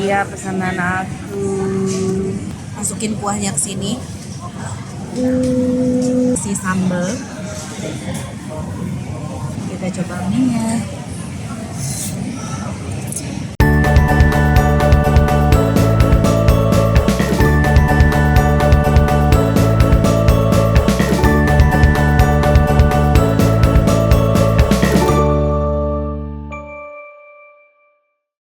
dia pesanan aku. Masukin kuahnya ke sini. Si sambal. Kita coba minyak.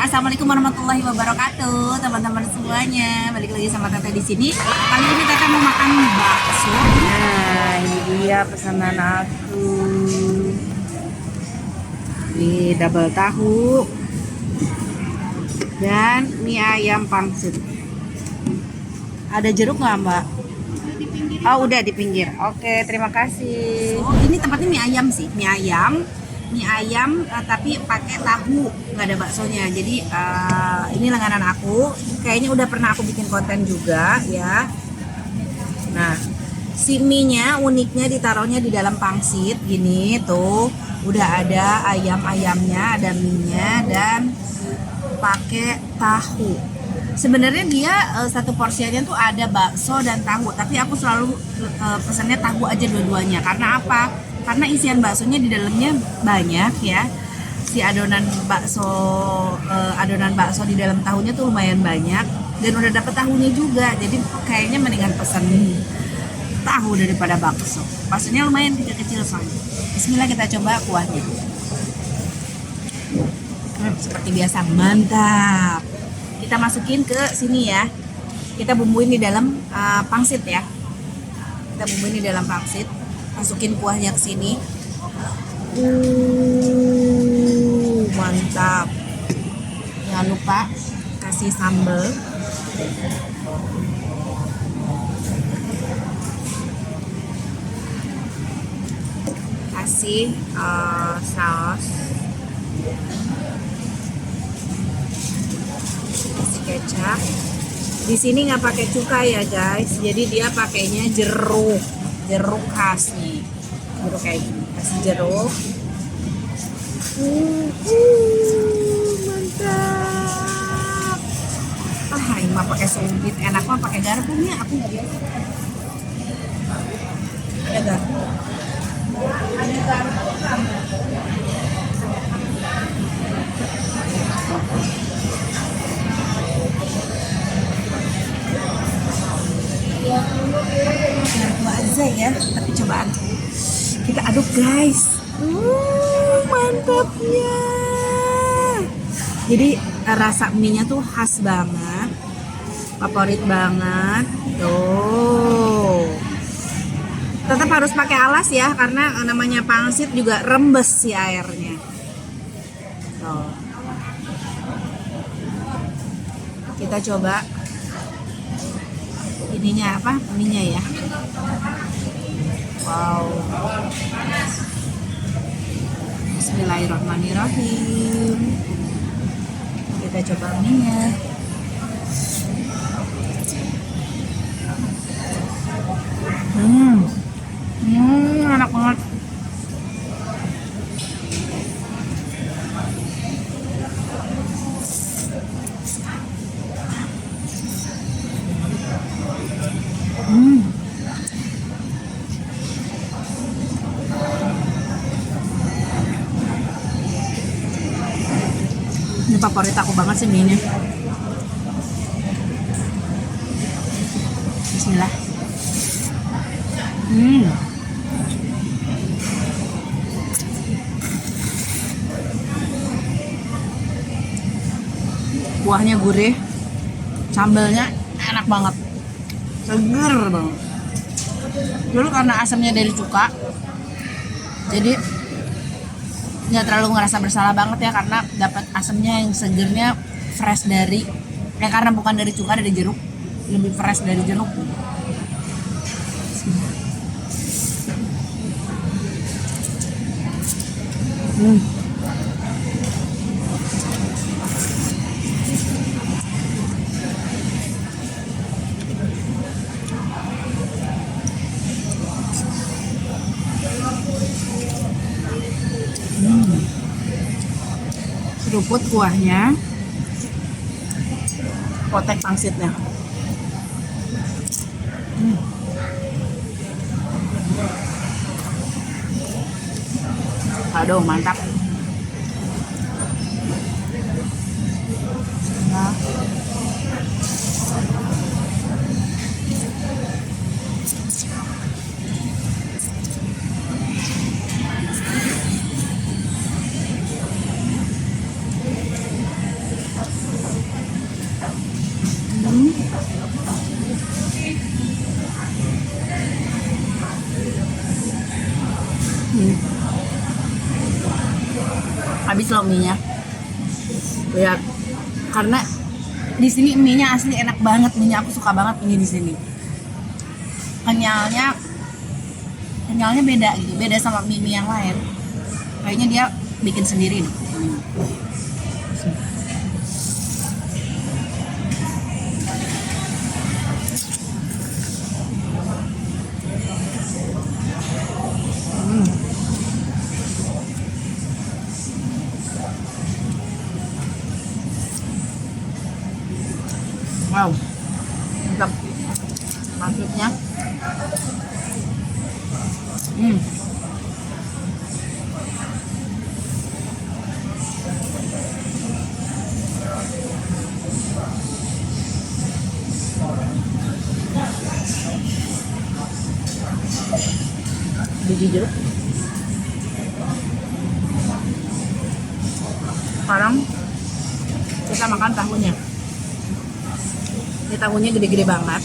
Assalamualaikum warahmatullahi wabarakatuh, teman-teman semuanya. Balik lagi sama Teteh di sini. Kali ini Teteh mau makan bakso. Nah, ini dia pesanan aku. Ini double tahu dan mie ayam pangsit. Ada jeruk nggak, Mbak? Oh, udah di pinggir. Oke, terima kasih. Oh, ini tempatnya mie ayam sih, mie ayam tapi pakai tahu, nggak ada baksonya. Jadi ini langganan aku, kayaknya udah pernah aku bikin konten juga ya. Nah, si mie-nya uniknya ditaruhnya di dalam pangsit gini tuh, udah ada ayamnya, ada mie-nya dan pakai tahu. Sebenarnya dia satu porsinya tuh ada bakso dan tahu, tapi aku selalu pesannya tahu aja dua-duanya. Karena apa? Karena isian baksonya di dalamnya banyak ya. Si adonan bakso di dalam tahunya tuh lumayan banyak dan udah dapet tahunya juga. Jadi kayaknya mendingan pesen tahu daripada bakso. Baksonya lumayan kecil-kecil soalnya. Bismillah, kita coba kuahnya. Seperti biasa, mantap. Kita masukin ke sini ya. Kita bumbuin di dalam pangsit ya. Kita bumbuin di dalam pangsit. Masukin kuahnya ke sini. Mantap. Jangan lupa kasih sambal. Kasih saus. Kasih kecap. Di sini nggak pakai cuka ya guys. Jadi dia pakainya jeruk khas nih, jeruk kayak gini. Kasih jeruk. Mantap. Ini mah pakai sumpit, enak mah pakai garpunya. Aku nggak biasa. Ada garpu. Garpu aja ya, tapi cobaan. Kita aduk guys. Mantapnya. Jadi rasa mie-nya tuh khas banget, favorit banget. Tuh. Tetap harus pakai alas ya, karena namanya pangsit juga rembes si airnya. Tuh. Kita coba ininya apa? Mie-nya ya. Wow. Bismillahirrahmanirrahim. Kita coba mie-nya. Enak banget. Ini favorit aku banget sih mie-nya. Bismillah. Kuahnya gurih, sambalnya enak banget, seger banget. Dulu karena asamnya dari cuka, jadi nggak terlalu ngerasa bersalah banget ya, karena dapat asamnya yang segernya fresh dari karena bukan dari cuka, dari jeruk, lebih fresh dari jeruk. Seruput kuahnya. Potek pangsitnya. Aduh, mantap. Nah. Habis loh mie-nya. Lihat. Karena di sini mie-nya asli enak banget, mie-nya aku suka banget mie di sini. Kenyalnya beda gitu, beda sama mie yang lain. Kayaknya dia bikin sendiri nih. Wow, mantap. Maksudnya biji jeruk. Sekarang kita makan tahunya. Ini tahunya gede-gede banget.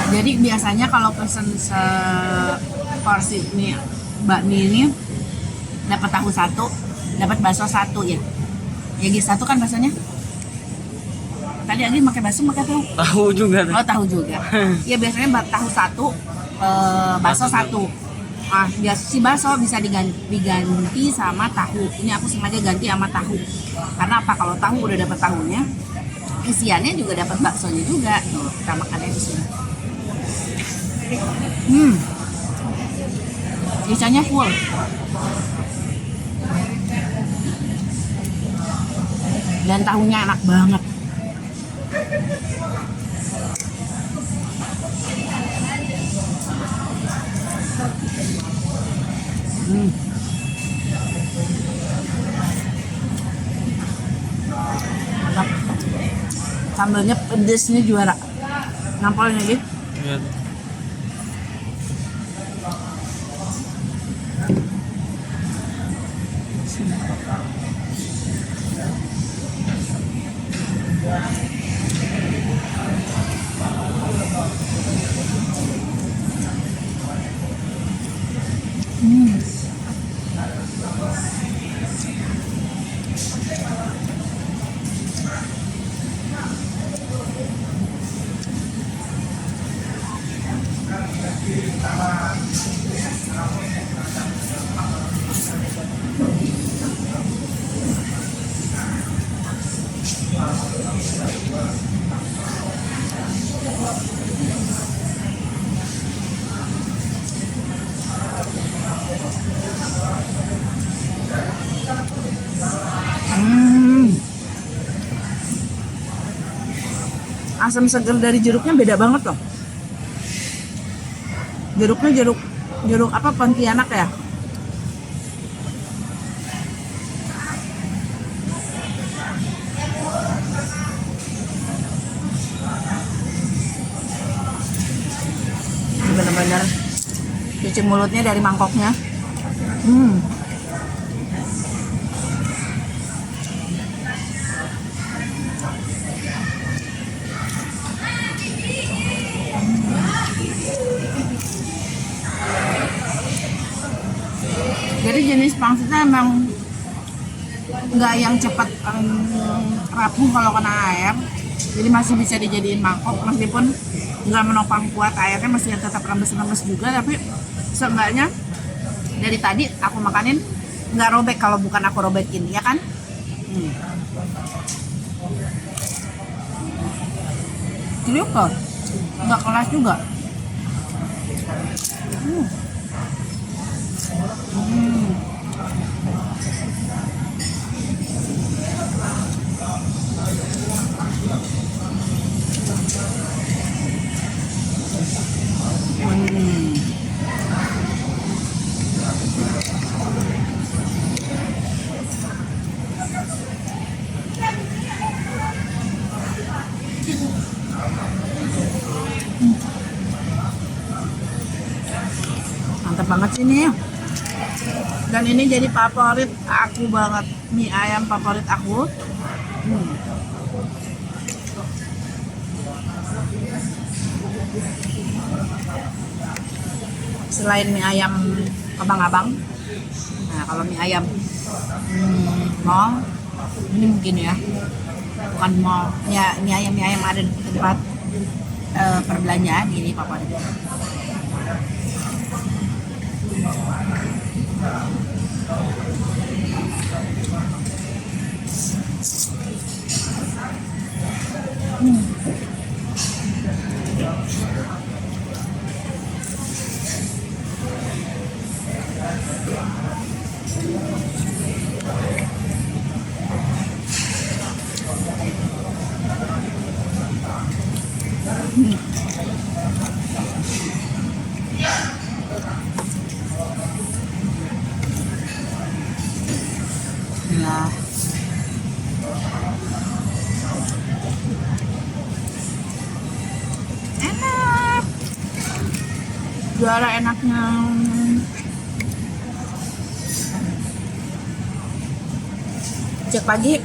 Jadi biasanya kalau pesen seporsi ini bakmi ini dapat tahu satu, dapat bakso satu ya. Ya gitu satu kan baksonya. Tadi Agi pakai bakso pakai tahu. Tahu juga. Oh tahu juga. Ya biasanya tahu satu, bakso satu. Ah, si bakso bisa diganti sama tahu. Ini aku sengaja ganti sama tahu. Karena apa? Kalau tahu udah dapat tahunya, isiannya juga dapat baksonya juga. Tuh, kita makannya di sini. Isiannya full. Dan tahunya enak banget. Mantap. Sambalnya pedesnya juara. Nampolnya lagi. Ya. Asam seger dari jeruknya beda banget loh. Jeruknya jeruk apa Pontianak ya? Bener-bener cuci mulutnya dari mangkoknya. Jadi jenis pangsitnya emang nggak yang cepat rapuh kalau kena air. Jadi masih bisa dijadiin mangkok meskipun nggak menopang kuat, airnya masih tetap rembes-rembes juga, tapi seenggaknya dari tadi aku makanin nggak robek kalau bukan aku robekin, ya kan? Jadi kok nggak keras juga. banget sih nih. Dan ini jadi favorit aku banget, mie ayam favorit aku. Selain mie ayam abang-abang, nah kalau mie ayam mall, ini mungkin ya, bukan mall, ya mie ayam ada di tempat perbelanjaan ini favorit. Nah, enak, juara enaknya. Cek pagi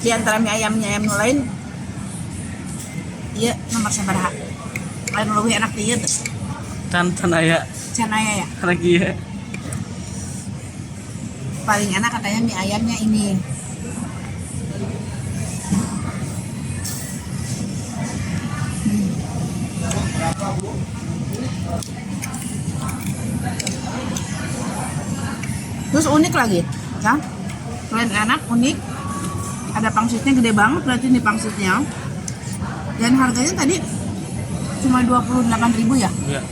di antara mie ayam lain, iya nomor sabaraha. Lain lebih enak dia tuh. Can aya Canaya ya. lagi ya. Paling enak katanya mie ayamnya ini. Terus unik lagi, ya. Selain enak, unik. Ada pangsitnya gede banget berarti nih pangsitnya. Dan harganya tadi cuma 28.000 ya. Iya.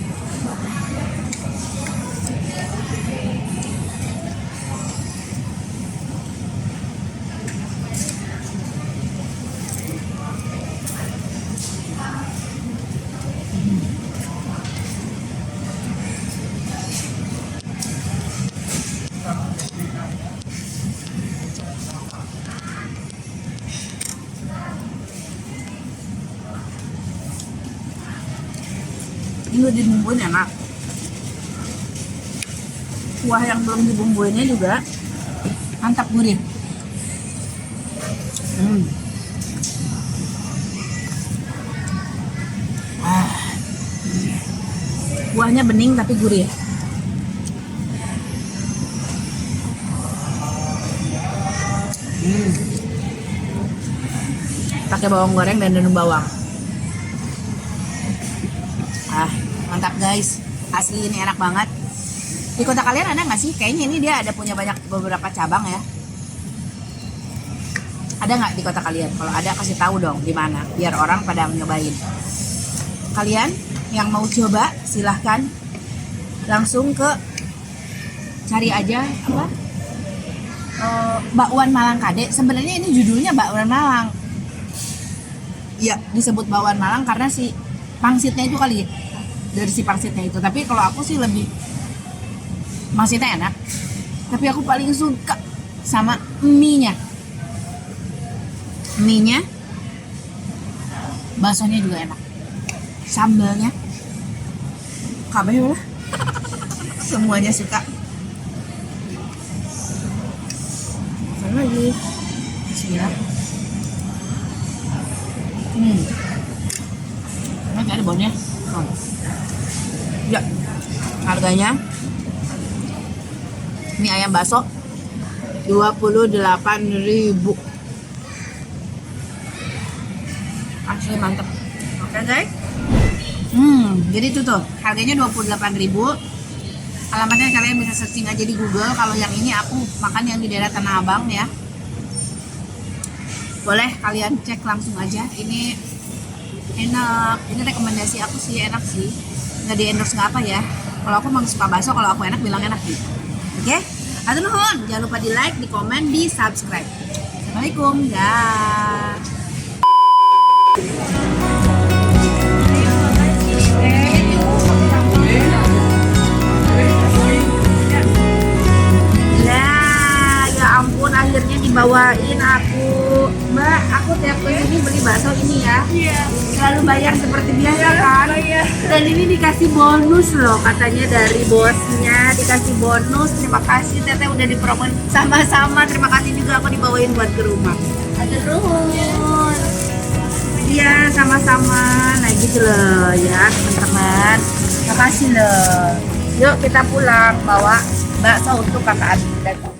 Ini udah dibumbuin enak. Kuah yang belum dibumbuinnya juga mantap, gurih. Kuahnya bening tapi gurih. Pakai bawang goreng dan daun bawang. Mantap guys, asli ini enak banget. Di kota kalian ada nggak sih? Kayaknya ini dia ada punya beberapa cabang ya. Ada nggak di kota kalian? Kalau ada kasih tahu dong di mana, biar orang pada nyobain. Kalian yang mau coba silahkan langsung ke cari aja apa? Bakwan Malang Kade. Sebenarnya ini judulnya Bakwan Malang. Iya, disebut Bakwan Malang karena si pangsitnya itu kali ya. Dari si pangsitnya itu. Tapi kalau aku sih lebih pangsitnya enak. Tapi aku paling suka sama mie-nya. Mie-nya, baksonya juga enak. Sambalnya, kabeh lah. Semuanya suka. Apa lagi? Bismillah. Ini ada baunya. Ya, harganya mie ayam bakso 28.000. Asli mantep. Oke guys. Jadi itu tuh harganya 28.000. Alamatnya kalian bisa searching aja di Google. Kalau yang ini aku makan yang di daerah Tanah Abang ya. Boleh kalian cek langsung aja. Ini enak. Ini rekomendasi aku sih, enak sih. Nggak di endorse nggak apa ya. Kalau aku emang suka bakso, kalau aku enak bilang enak gitu. Oke? Atur nuhun, jangan lupa di like, di komen, di subscribe. Assalamualaikum, dah. Nah, ya ampun akhirnya dibawain Mbak, aku tiap ke sini beli bakso ini ya. Iya. Selalu bayar seperti biasa kan? Bayar. Dan ini dikasih bonus loh, katanya dari bosnya dikasih bonus. Terima kasih Teteh udah dipromoin sama-sama. Terima kasih juga aku dibawain buat ke rumah. Ada nuhun. Iya, sama-sama. Nah gitu loh ya teman-teman. Terima kasih loh. Yuk kita pulang bawa bakso untuk kakak Abi.